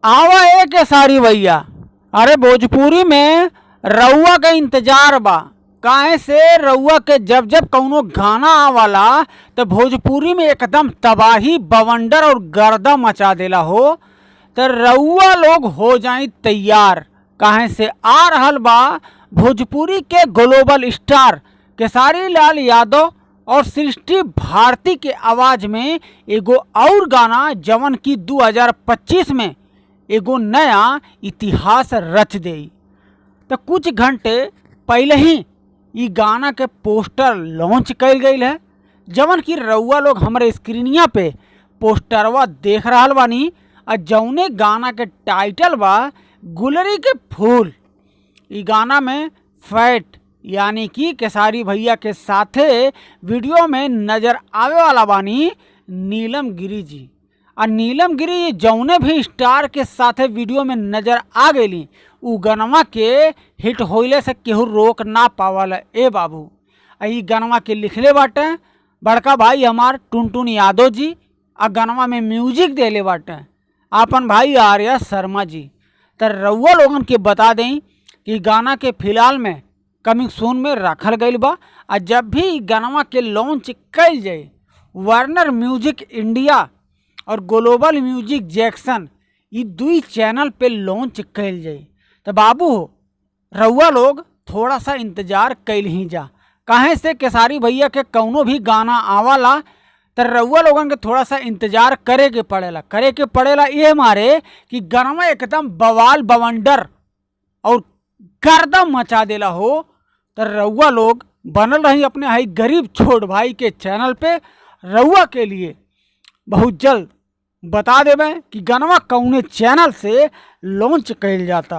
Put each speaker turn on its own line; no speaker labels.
आवा ए के सारी भैया। अरे भोजपुरी में रउआ का इंतजार बा। काहे से रउआ के जब जब कौनो गाना आवाला तो भोजपुरी में एकदम तबाही बवंडर और गर्दा मचा देला हो। तो रउआ लोग हो जाई तैयार। काहे से आ रहल बा भोजपुरी के ग्लोबल स्टार केसारी लाल यादव और सृष्टि भारती के आवाज में एगो और गाना जवन की 2025 में एगो नया इतिहास रच दे। तो कुछ घंटे पहले ही ई गाना के पोस्टर लॉन्च कल गई है, जवन की रउआ लोग हमारे स्क्रीनिया पे पोस्टरवा देख रहा बानी। और जौने गाना के टाइटल बा गुलरी के फूल। ई गाना में फैट यानी कि केसारी भैया के साथे वीडियो में नजर आवे वाला बानी नीलम गिरी जी। और नीलम गिरी जौने भी स्टार के साथे वीडियो में नजर आ गई उ गनवा के हिट होइले से केहू रोक ना पावल। ए बाबू ई गनवा के लिखले बाटे बड़का भाई हमार टुनटुन यादव जी। आ गनवा में म्यूजिक देले बाटे आपन भाई आर्या शर्मा जी। तो रउआ लोगन के बता दें कि गाना के फिलहाल में कमिंग सून में रखल गई बा। और जब भी गनवा के लॉन्च कल जाए वार्नर म्यूजिक इंडिया और ग्लोबल म्यूजिक जैक्सन ये दुई चैनल पे लॉन्च कल जाए तो बाबू हो रउआ लोग थोड़ा सा इंतजार कैल ही जा। काहे से केसारी भैया के कौनो भी गाना आवाला तो रउआ लोगन के थोड़ा सा इंतजार करे के पड़ेला ये मारे कि गाना एकदम बवाल बवंडर और गर्दा मचा देला हो। तो रउआ लोग बनल रही अपने हाई गरीब छोट भाई के चैनल पे। रउआ के लिए बहुत जल्द बता देवे कि गाना कौने चैनल से लॉन्च कइल जाता।